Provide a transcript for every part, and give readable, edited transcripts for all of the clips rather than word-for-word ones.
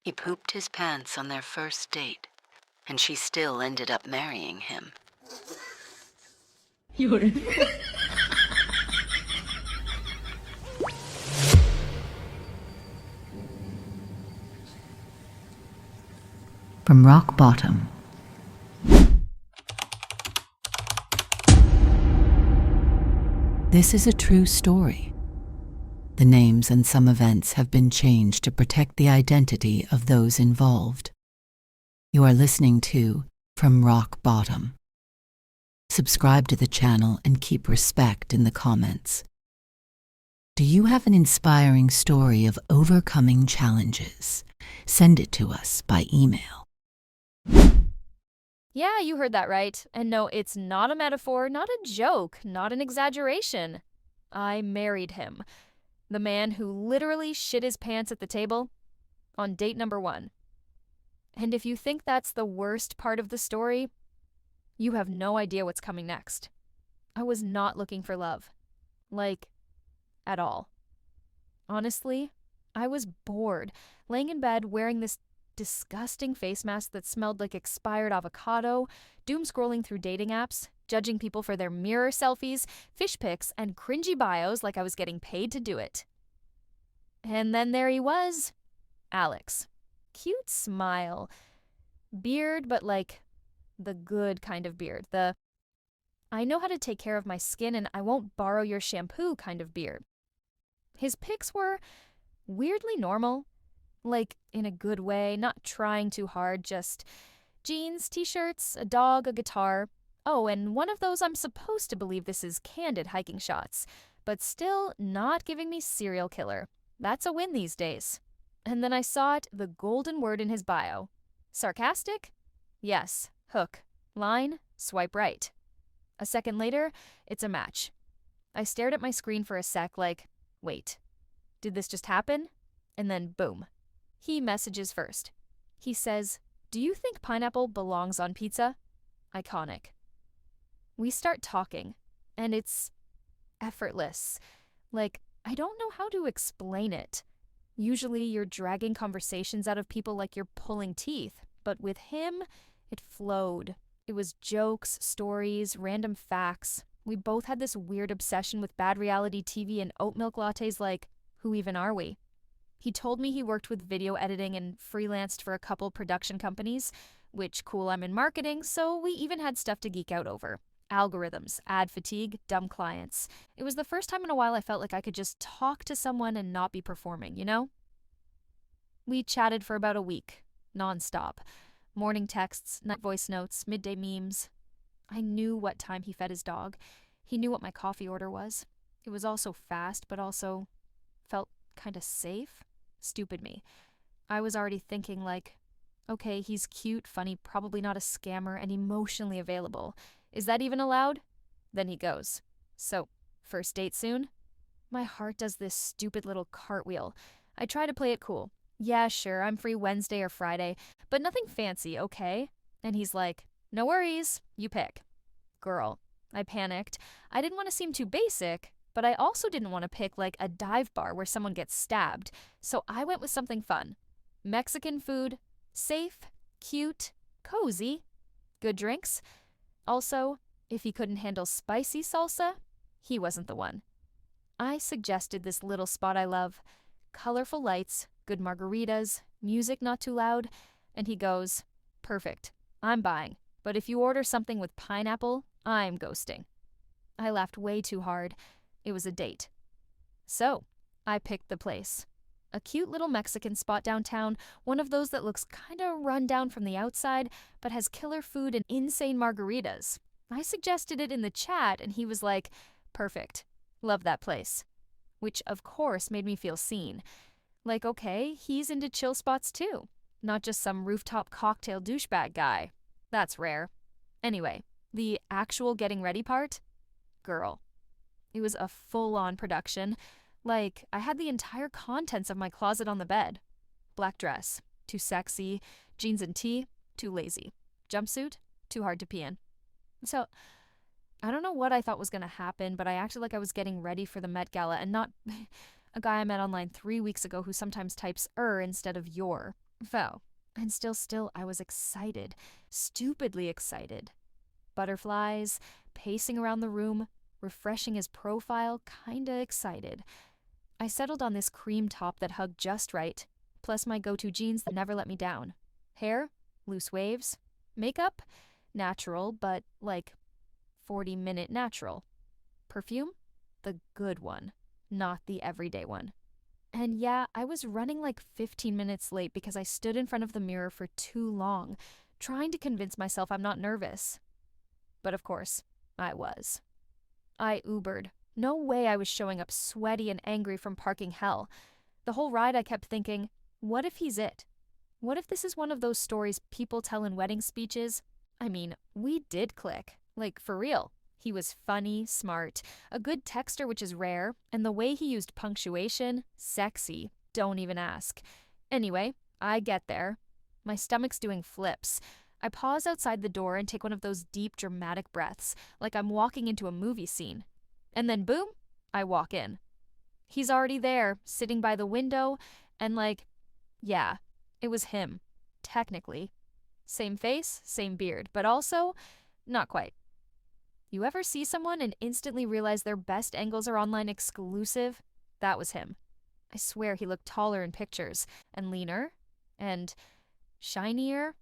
He pooped his pants on their first date, and she still ended up marrying him. 有人 From rock bottom. This is a true story. The names and some events have been changed to protect the identity of those involved. You are listening to From Rock Bottom. Subscribe to the channel and keep respect in the comments. Do you have an inspiring story of overcoming challenges? Send it to us by email. Yeah, you heard that right. And no, it's not a metaphor, not a joke, not an exaggeration. I married him. The man who literally shit his pants at the table on date number 1. And if you think that's the worst part of the story, you have no idea what's coming next. I was not looking for love. Like, at all. Honestly, I was bored, laying in bed wearing this disgusting face mask that smelled like expired avocado, doom scrolling through dating apps, judging people for their mirror selfies, fish pics, and cringy bios like I was getting paid to do it. And then there he was, Alex. Cute smile. Beard, but like the good kind of beard. The I know how to take care of my skin and I won't borrow your shampoo kind of beard. His pics were weirdly normal. Like, in a good way, not trying too hard, just jeans, t-shirts, a dog, a guitar. Oh, and one of those I'm supposed to believe this is candid hiking shots, but still not giving me serial killer. That's a win these days. And then I saw it, the golden word in his bio. Sarcastic? Yes. Hook. Line? Swipe right. A second later, it's a match. I stared at my screen for a sec like, wait, did this just happen? And then boom. He messages first. He says, "Do you think pineapple belongs on pizza?" Iconic. We start talking, and it's effortless. Like, I don't know how to explain it. Usually you're dragging conversations out of people like you're pulling teeth, but with him, it flowed. It was jokes, stories, random facts. We both had this weird obsession with bad reality TV and oat milk lattes like, who even are we? He told me he worked with video editing and freelanced for a couple production companies, which cool, I'm in marketing, so we even had stuff to geek out over. Algorithms, ad fatigue, dumb clients. It was the first time in a while I felt like I could just talk to someone and not be performing, you know? We chatted for about a week, nonstop. Morning texts, night voice notes, midday memes. I knew what time he fed his dog. He knew what my coffee order was. It was all so fast, but also felt kind of safe. Stupid me. I was already thinking like, okay, he's cute, funny, probably not a scammer, and emotionally available. Is that even allowed? Then he goes. So, first date soon? My heart does this stupid little cartwheel. I try to play it cool. Yeah, sure, I'm free Wednesday or Friday, but nothing fancy, okay? And he's like, no worries, you pick. Girl. I panicked. I didn't want to seem too basic, but I also didn't want to pick like a dive bar where someone gets stabbed, so I went with something fun. Mexican food, safe, cute, cozy, good drinks. Also, if he couldn't handle spicy salsa, he wasn't the one. I suggested this little spot I love. Colorful lights, good margaritas, music not too loud, and he goes, perfect, I'm buying, but if you order something with pineapple, I'm ghosting. I laughed way too hard. It was a date. So, I picked the place. A cute little Mexican spot downtown, one of those that looks kinda run down from the outside, but has killer food and insane margaritas. I suggested it in the chat, and he was like, perfect. Love that place. Which, of course, made me feel seen. Like, okay, he's into chill spots too. Not just some rooftop cocktail douchebag guy. That's rare. Anyway, the actual getting ready part? Girl. It was a full-on production. Like, I had the entire contents of my closet on the bed. Black dress, too sexy. Jeans and tee, too lazy. Jumpsuit, too hard to pee in. So, I don't know what I thought was going to happen, but I acted like I was getting ready for the Met Gala and not a guy I met online 3 weeks ago who sometimes types instead of your. Fell. And still, I was excited. Stupidly excited. Butterflies, pacing around the room, refreshing his profile, kinda excited. I settled on this cream top that hugged just right, plus my go-to jeans that never let me down. Hair, loose waves. Makeup, natural, but like 40-minute natural. Perfume, the good one, not the everyday one. And yeah, I was running like 15 minutes late because I stood in front of the mirror for too long, trying to convince myself I'm not nervous. But of course, I was. I Ubered. No way I was showing up sweaty and angry from parking hell. The whole ride I kept thinking, what if he's it? What if this is one of those stories people tell in wedding speeches? I mean, we did click. Like, for real. He was funny, smart, a good texter, which is rare, and the way he used punctuation, sexy. Don't even ask. Anyway, I get there. My stomach's doing flips. I pause outside the door and take one of those deep, dramatic breaths, like I'm walking into a movie scene. And then boom, I walk in. He's already there, sitting by the window, and yeah, it was him. Technically. Same face, same beard, but also, not quite. You ever see someone and instantly realize their best angles are online exclusive? That was him. I swear he looked taller in pictures, and leaner, and shinier.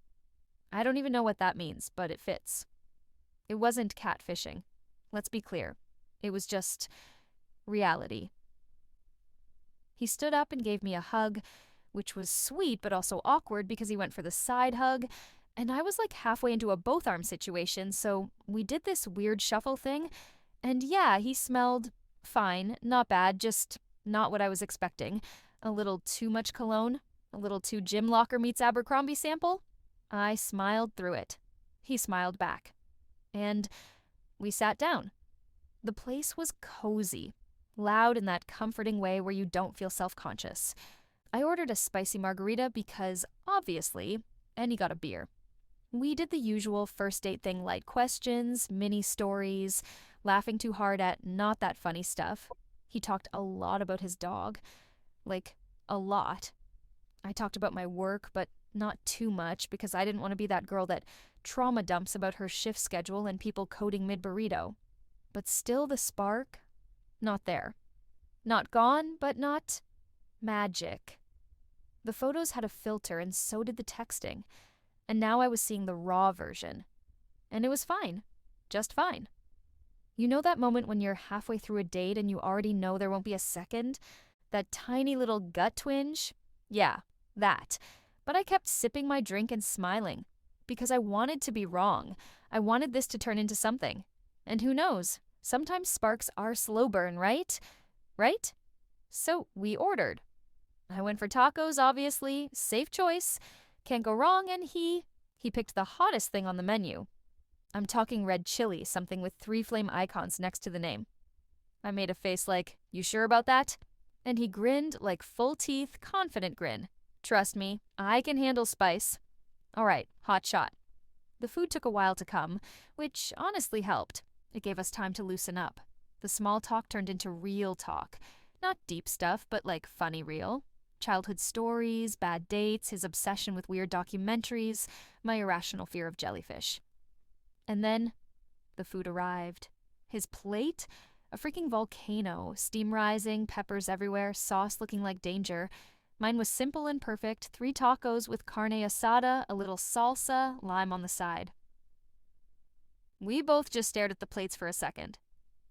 I don't even know what that means, but it fits. It wasn't catfishing. Let's be clear. It was just reality. He stood up and gave me a hug, which was sweet but also awkward because he went for the side hug, and I was like halfway into a both-arm situation, so we did this weird shuffle thing, and yeah, he smelled fine, not bad, just not what I was expecting. A little too much cologne, a little too Gym Locker meets Abercrombie sample. I smiled through it. He smiled back. And we sat down. The place was cozy, loud in that comforting way where you don't feel self-conscious. I ordered a spicy margarita because, obviously, and he got a beer. We did the usual first date thing, light questions, mini stories, laughing too hard at not that funny stuff. He talked a lot about his dog. Like, a lot. I talked about my work, but not too much because I didn't want to be that girl that trauma dumps about her shift schedule and people coding mid-burrito. But still the spark, not there. Not gone, but not magic. The photos had a filter and so did the texting. And now I was seeing the raw version. And it was fine. Just fine. You know that moment when you're halfway through a date and you already know there won't be a second? That tiny little gut twinge? Yeah, that. But I kept sipping my drink and smiling. Because I wanted to be wrong. I wanted this to turn into something. And who knows? Sometimes sparks are slow burn, right? Right? So we ordered. I went for tacos, obviously. Safe choice. Can't go wrong, and he picked the hottest thing on the menu. I'm talking red chili, something with 3 flame icons next to the name. I made a face like, you sure about that? And he grinned like full teeth, confident grin. Trust me, I can handle spice. All right, hot shot. The food took a while to come, which honestly helped. It gave us time to loosen up. The small talk turned into real talk. Not deep stuff, but like funny real. Childhood stories, bad dates, his obsession with weird documentaries, my irrational fear of jellyfish. And then the food arrived. His plate? A freaking volcano, steam rising, peppers everywhere, sauce looking like danger. Mine was simple and perfect, 3 tacos with carne asada, a little salsa, lime on the side. We both just stared at the plates for a second.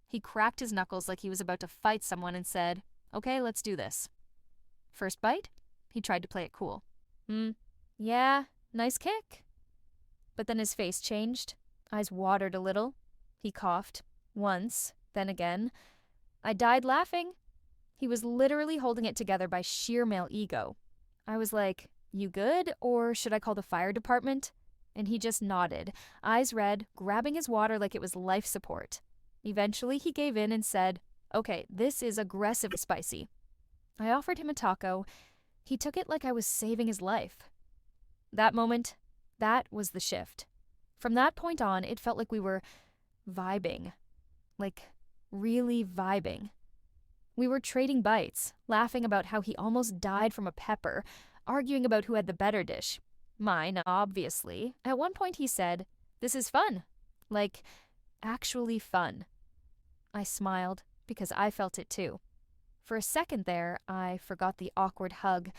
He cracked his knuckles like he was about to fight someone and said, okay, let's do this. First bite? He tried to play it cool. Yeah, nice kick. But then his face changed. Eyes watered a little. He coughed. Once, then again. I died laughing. He was literally holding it together by sheer male ego. I was like, you good? Or should I call the fire department? And he just nodded, eyes red, grabbing his water like it was life support. Eventually he gave in and said, okay, this is aggressive spicy. I offered him a taco. He took it like I was saving his life. That moment, that was the shift. From that point on, it felt like we were vibing. Like, really vibing. We were trading bites, laughing about how he almost died from a pepper, arguing about who had the better dish. Mine, obviously. At one point he said, "This is fun." Like, actually fun. I smiled, because I felt it too. For a second there, I forgot the awkward hug,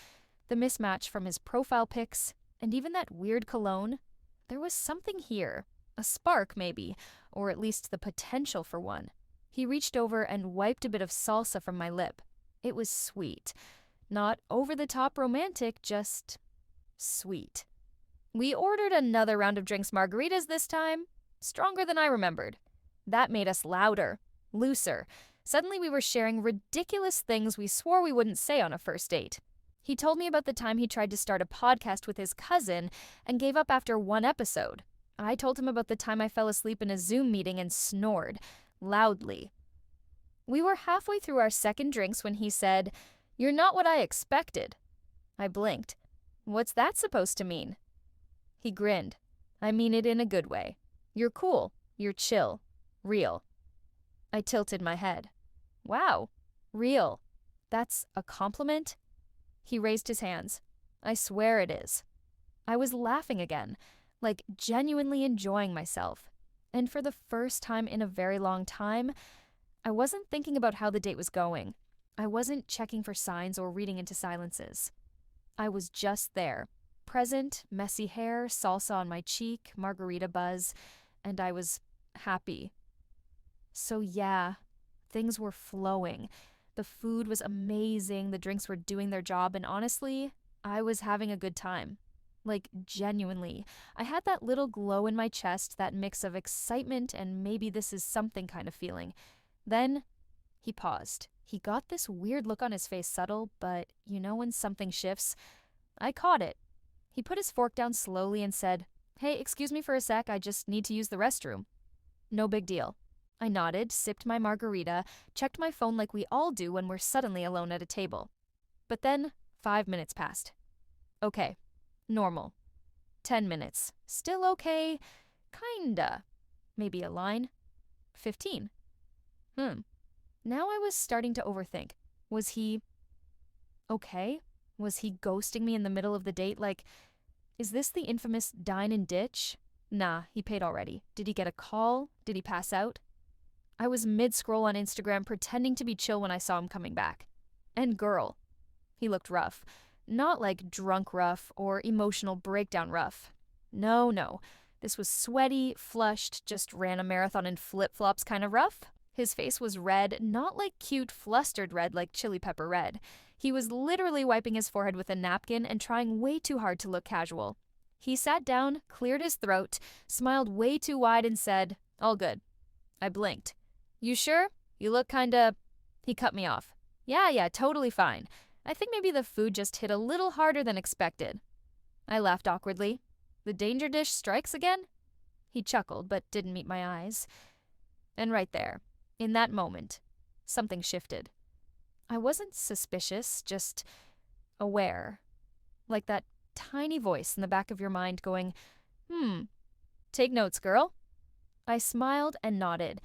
the mismatch from his profile pics, and even that weird cologne. There was something here. A spark, maybe, or at least the potential for one. He reached over and wiped a bit of salsa from my lip. It was sweet. Not over-the-top romantic, just sweet. We ordered another round of drinks margaritas this time, stronger than I remembered. That made us louder, looser. Suddenly we were sharing ridiculous things we swore we wouldn't say on a first date. He told me about the time he tried to start a podcast with his cousin and gave up after one episode. I told him about the time I fell asleep in a Zoom meeting and snored, loudly. We were halfway through our second drinks when he said, "You're not what I expected." I blinked. What's that supposed to mean? He grinned. I mean it in a good way. You're cool. You're chill. Real. I tilted my head. Wow. Real. That's a compliment? He raised his hands. I swear it is. I was laughing again, like genuinely enjoying myself. And for the first time in a very long time, I wasn't thinking about how the date was going. I wasn't checking for signs or reading into silences. I was just there, present, messy hair, salsa on my cheek, margarita buzz, and I was happy. So yeah, things were flowing. The food was amazing, the drinks were doing their job, and honestly, I was having a good time. Like, genuinely. I had that little glow in my chest, that mix of excitement and maybe this is something kind of feeling. Then, he paused. He got this weird look on his face, subtle, but you know when something shifts? I caught it. He put his fork down slowly and said, "Hey, excuse me for a sec, I just need to use the restroom." No big deal. I nodded, sipped my margarita, checked my phone like we all do when we're suddenly alone at a table. But then, 5 minutes passed. Okay. Normal. 10 minutes. Still okay. Kinda. Maybe a line. 15. Now I was starting to overthink. Was he okay? Was he ghosting me in the middle of the date? Like, is this the infamous dine and ditch? Nah, he paid already. Did he get a call? Did he pass out? I was mid-scroll on Instagram pretending to be chill when I saw him coming back. And girl. He looked rough. Not like drunk rough or emotional breakdown rough. No. This was sweaty, flushed, just ran a marathon in flip-flops kind of rough. His face was red, not like cute, flustered red like chili pepper red. He was literally wiping his forehead with a napkin and trying way too hard to look casual. He sat down, cleared his throat, smiled way too wide and said, "All good." I blinked. "You sure? You look kinda..." He cut me off. Yeah, totally fine. I think maybe the food just hit a little harder than expected." I laughed awkwardly. "The danger dish strikes again?" He chuckled, but didn't meet my eyes. And right there, in that moment, something shifted. I wasn't suspicious, just aware. Like that tiny voice in the back of your mind going, take notes, girl." I smiled and nodded,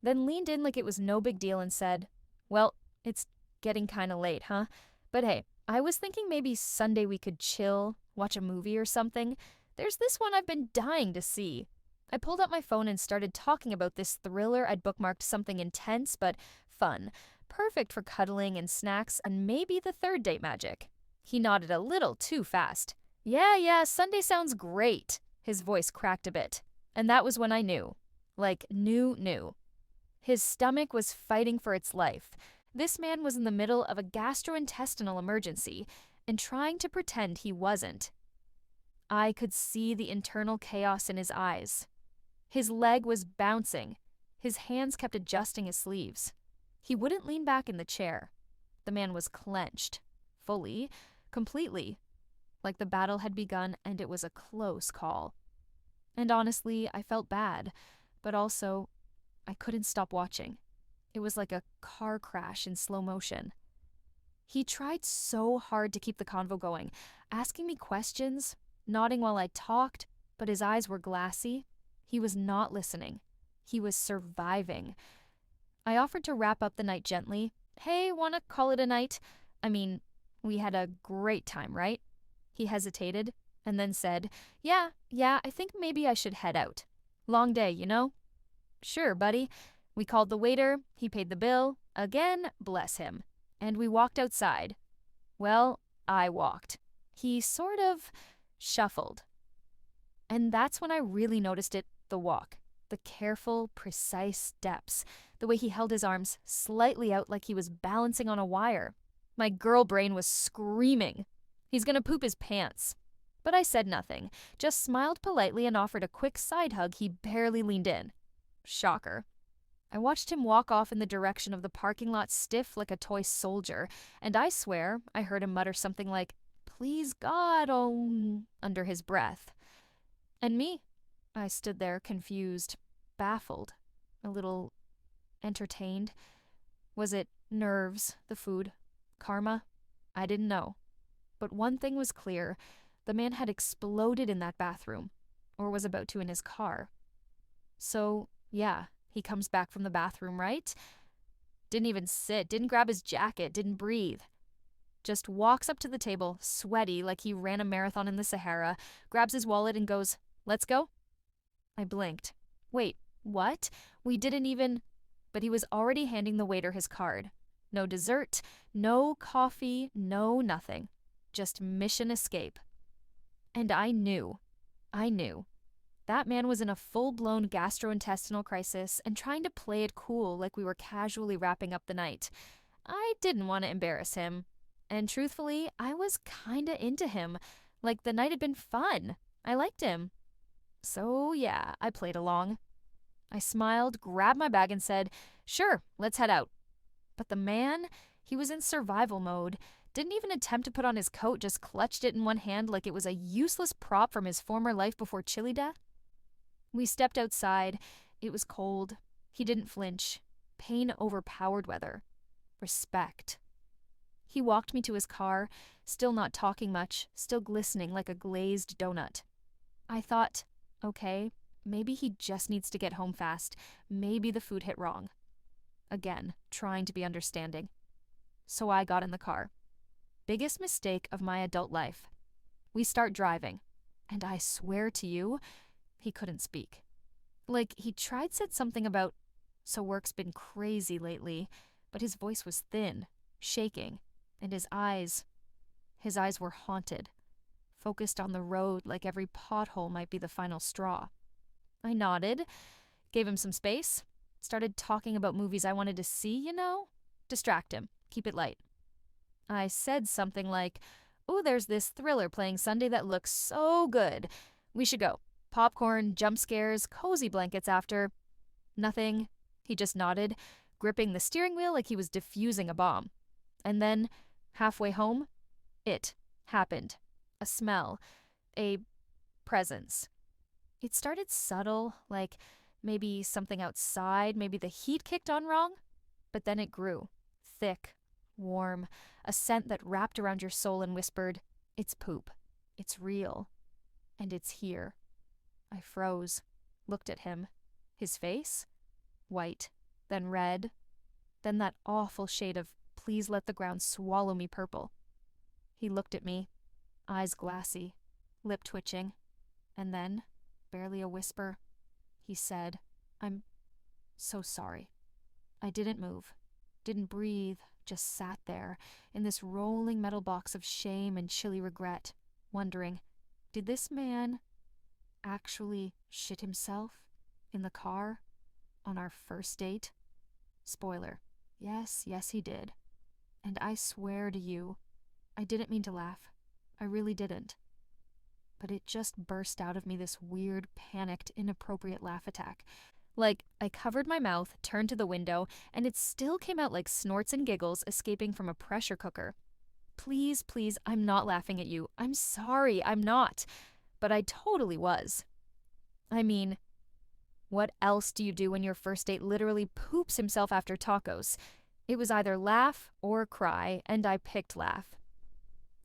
then leaned in like it was no big deal and said, "Well, it's getting kinda late, huh? But hey, I was thinking maybe Sunday we could chill, watch a movie or something. There's this one I've been dying to see." I pulled up my phone and started talking about this thriller I'd bookmarked, something intense but fun, perfect for cuddling and snacks and maybe the third date magic. He nodded a little too fast. Yeah, Sunday sounds great." His voice cracked a bit. And that was when I knew. Like, knew. His stomach was fighting for its life. This man was in the middle of a gastrointestinal emergency and trying to pretend he wasn't. I could see the internal chaos in his eyes. His leg was bouncing. His hands kept adjusting his sleeves. He wouldn't lean back in the chair. The man was clenched. Fully. Completely. Like the battle had begun and it was a close call. And honestly, I felt bad, but also, I couldn't stop watching. It was like a car crash in slow motion. He tried so hard to keep the convo going, asking me questions, nodding while I talked, but his eyes were glassy. He was not listening. He was surviving. I offered to wrap up the night gently. "Hey, wanna call it a night? I mean, we had a great time, right? He hesitated and then said, Yeah, I think maybe I should head out. Long day, you know? Sure, buddy. We called the waiter, he paid the bill, again, bless him, and we walked outside. Well, I walked. He sort of shuffled. And that's when I really noticed it, the walk. The careful, precise steps. The way he held his arms slightly out like he was balancing on a wire. My girl brain was screaming. He's gonna poop his pants. But I said nothing, just smiled politely and offered a quick side hug. He barely leaned in. Shocker. I watched him walk off in the direction of the parking lot stiff like a toy soldier, and I swear I heard him mutter something like, Please God, oh, under his breath. And me? I stood there confused, baffled, a little entertained. Was it nerves, the food, karma? I didn't know. But one thing was clear. The man had exploded in that bathroom, or was about to in his car. So, yeah, he comes back from the bathroom, right? Didn't even sit, didn't grab his jacket, didn't breathe. Just walks up to the table, sweaty like he ran a marathon in the Sahara, grabs his wallet and goes, Let's go? I blinked. Wait, what? We didn't even... But he was already handing the waiter his card. No dessert, no coffee, no nothing. Just mission escape. And I knew. That man was in a full-blown gastrointestinal crisis and trying to play it cool like we were casually wrapping up the night. I didn't want to embarrass him. And truthfully, I was kinda into him. Like the night had been fun. I liked him. So yeah, I played along. I smiled, grabbed my bag and said, Sure, let's head out. But the man, he was in survival mode. Didn't even attempt to put on his coat, just clutched it in one hand like it was a useless prop from his former life before chili death. We stepped outside. It was cold. He didn't flinch. Pain overpowered weather. Respect. He walked me to his car, still not talking much, still glistening like a glazed donut. I thought, okay, maybe he just needs to get home fast. Maybe the food hit wrong. Again, trying to be understanding. So I got in the car. Biggest mistake of my adult life. We start driving, and I swear to you, he couldn't speak. Like, he said something about, so work's been crazy lately, but his voice was thin, shaking, and his eyes were haunted, focused on the road like every pothole might be the final straw. I nodded, gave him some space, started talking about movies I wanted to see, you know? Distract him, keep it light. I said something like, Oh, there's this thriller playing Sunday that looks so good. We should go. Popcorn, jump scares, cozy blankets after. Nothing. He just nodded, gripping the steering wheel like he was defusing a bomb. And then, halfway home, it happened. A smell. A presence. It started subtle, like maybe something outside, maybe the heat kicked on wrong. But then it grew. Thick, warm, a scent that wrapped around your soul and whispered, It's poop. It's real. And it's here. I froze, looked at him. His face? White, then red, then that awful shade of please let the ground swallow me purple. He looked at me, eyes glassy, lip twitching, and then, barely a whisper, he said, I'm so sorry. I didn't move, didn't breathe, just sat there in this rolling metal box of shame and chilly regret, wondering, did this man actually shit himself in the car on our first date? Spoiler, yes, he did. And I swear to you, I didn't mean to laugh. I really didn't. But it just burst out of me, this weird, panicked, inappropriate laugh attack. Like, I covered my mouth, turned to the window, and it still came out like snorts and giggles escaping from a pressure cooker. Please, I'm not laughing at you. I'm sorry, I'm not. But I totally was. I mean, what else do you do when your first date literally poops himself after tacos? It was either laugh or cry, and I picked laugh.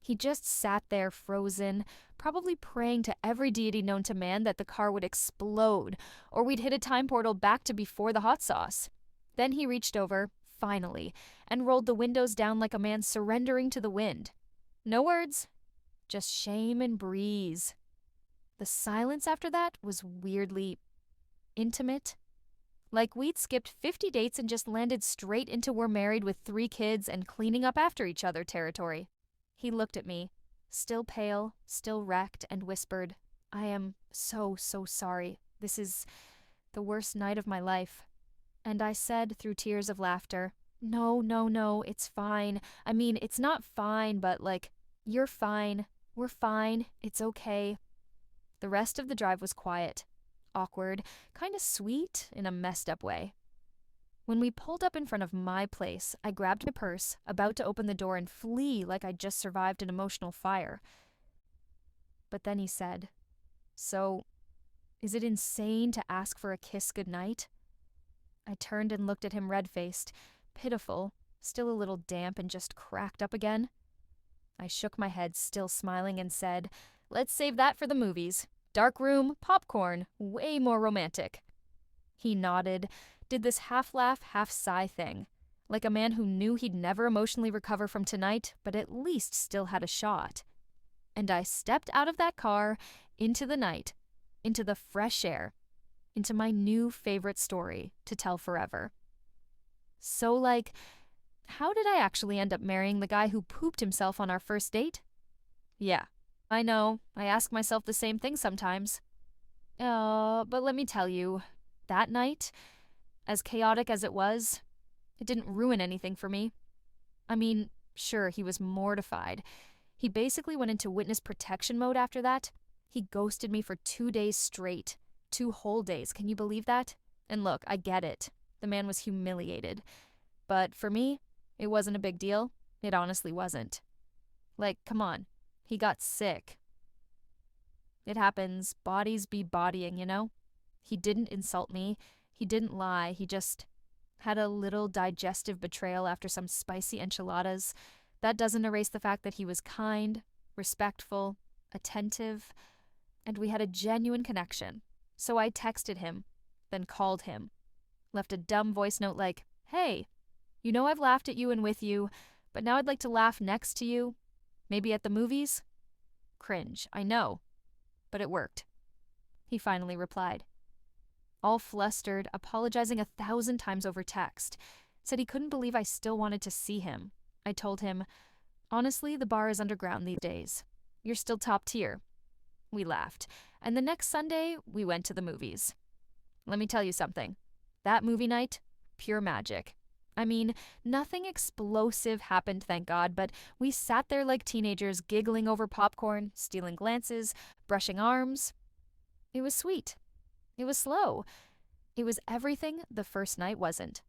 He just sat there frozen, probably praying to every deity known to man that the car would explode, or we'd hit a time portal back to before the hot sauce. Then he reached over, finally, and rolled the windows down like a man surrendering to the wind. No words, Just shame and breeze. The silence after that was weirdly intimate. Like we'd skipped 50 dates and just landed straight into we're married with 3 kids and cleaning up after each other territory. He looked at me, still pale, still wrecked, and whispered, "I am so, so sorry. This is the worst night of my life." And I said through tears of laughter, "No, no, no, it's fine. I mean, it's not fine, but like, you're fine. We're fine. It's okay." The rest of the drive was quiet, awkward, kind of sweet in a messed up way. When we pulled up in front of my place, I grabbed my purse, about to open the door and flee like I'd just survived an emotional fire. But then he said, "So, is it insane to ask for a kiss goodnight?" I turned and looked at him red-faced, pitiful, still a little damp and just cracked up again. I shook my head, still smiling, and said, "Let's save that for the movies. Dark room, popcorn, way more romantic." He nodded, did this half-laugh, half-sigh thing, like a man who knew he'd never emotionally recover from tonight, but at least still had a shot. And I stepped out of that car, into the night, into the fresh air, into my new favorite story to tell forever. So, like, how did I actually end up marrying the guy who pooped himself on our first date? Yeah, I know, I ask myself the same thing sometimes. But let me tell you, that night, as chaotic as it was, it didn't ruin anything for me. I mean, sure, he was mortified. He basically went into witness protection mode after that. He ghosted me for 2 days straight. 2 whole days, can you believe that? And look, I get it. The man was humiliated. But for me, it wasn't a big deal. It honestly wasn't. Like, come on. He got sick. It happens. Bodies be bodying, you know? He didn't insult me. He didn't lie. He just had a little digestive betrayal after some spicy enchiladas. That doesn't erase the fact that he was kind, respectful, attentive, and we had a genuine connection. So I texted him, then called him, left a dumb voice note like, "Hey, you know I've laughed at you and with you, but now I'd like to laugh next to you. Maybe at the movies?" Cringe, I know, but it worked. He finally replied. All flustered, apologizing 1,000 times over text, said he couldn't believe I still wanted to see him. I told him, "Honestly, the bar is underground these days. You're still top tier." We laughed, and the next Sunday, we went to the movies. Let me tell you something. That movie night, pure magic. I mean, nothing explosive happened, thank God, but we sat there like teenagers, giggling over popcorn, stealing glances, brushing arms. It was sweet. It was slow. It was everything the first night wasn't.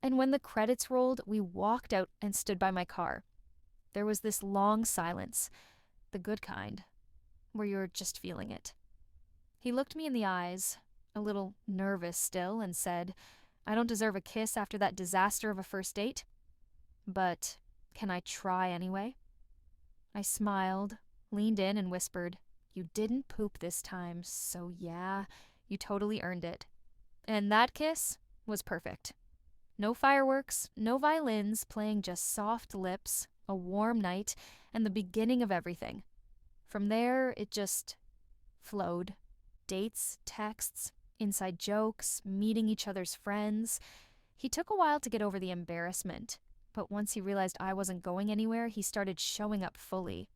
And when the credits rolled, we walked out and stood by my car. There was this long silence, the good kind, where you're just feeling it. He looked me in the eyes, a little nervous still, and said, "I don't deserve a kiss after that disaster of a first date, but can I try anyway?" I smiled, leaned in, and whispered, "You didn't poop this time, so yeah, you totally earned it." And that kiss was perfect. No fireworks, no violins, playing just soft lips, a warm night, and the beginning of everything. From there, it just flowed. Dates, texts, inside jokes, meeting each other's friends. He took a while to get over the embarrassment, but once he realized I wasn't going anywhere, he started showing up fully.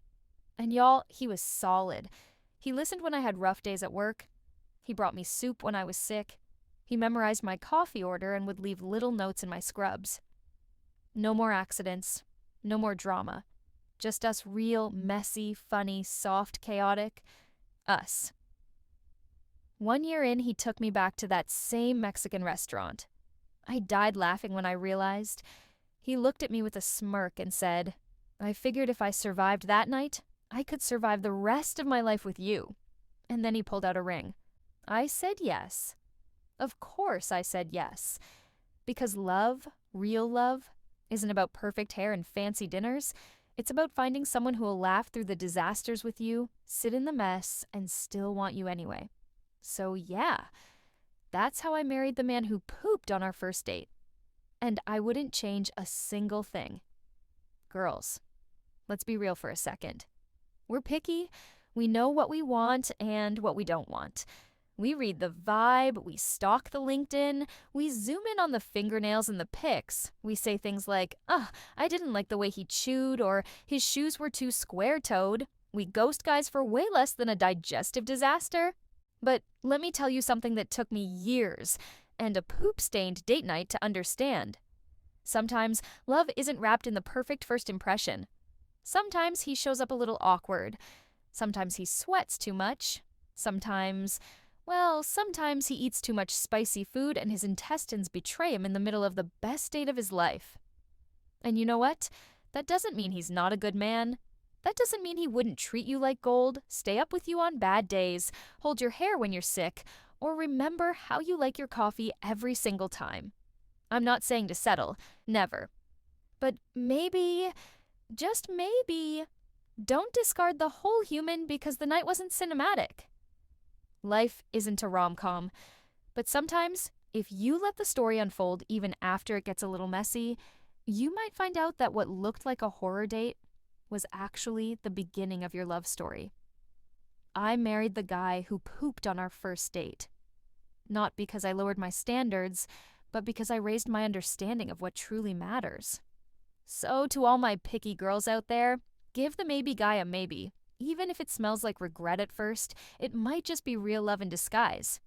And y'all, he was solid. He listened when I had rough days at work. He brought me soup when I was sick. He memorized my coffee order and would leave little notes in my scrubs. No more accidents. No more drama. Just us real, messy, funny, soft, chaotic. Us. 1 year in, he took me back to that same Mexican restaurant. I died laughing when I realized. He looked at me with a smirk and said, "I figured if I survived that night, I could survive the rest of my life with you." And then he pulled out a ring. I said yes. Of course I said yes. Because love, real love, isn't about perfect hair and fancy dinners. It's about finding someone who will laugh through the disasters with you, sit in the mess, and still want you anyway. So yeah, that's how I married the man who pooped on our first date. And I wouldn't change a single thing. Girls, let's be real for a second. We're picky. We know what we want and what we don't want. We read the vibe, we stalk the LinkedIn, we zoom in on the fingernails and the pics. We say things like, I didn't like the way he chewed, or his shoes were too square-toed. We ghost guys for way less than a digestive disaster. But let me tell you something that took me years and a poop-stained date night to understand. Sometimes love isn't wrapped in the perfect first impression. Sometimes he shows up a little awkward. Sometimes he sweats too much. Sometimes he eats too much spicy food and his intestines betray him in the middle of the best date of his life. And you know what? That doesn't mean he's not a good man. That doesn't mean he wouldn't treat you like gold, stay up with you on bad days, hold your hair when you're sick, or remember how you like your coffee every single time. I'm not saying to settle, never. But maybe, just maybe, don't discard the whole human because the night wasn't cinematic. Life isn't a rom-com, but sometimes, if you let the story unfold even after it gets a little messy, you might find out that what looked like a horror date was actually the beginning of your love story. I married the guy who pooped on our first date. Not because I lowered my standards, but because I raised my understanding of what truly matters. So to all my picky girls out there, give the maybe guy a maybe. Even if it smells like regret at first, it might just be real love in disguise.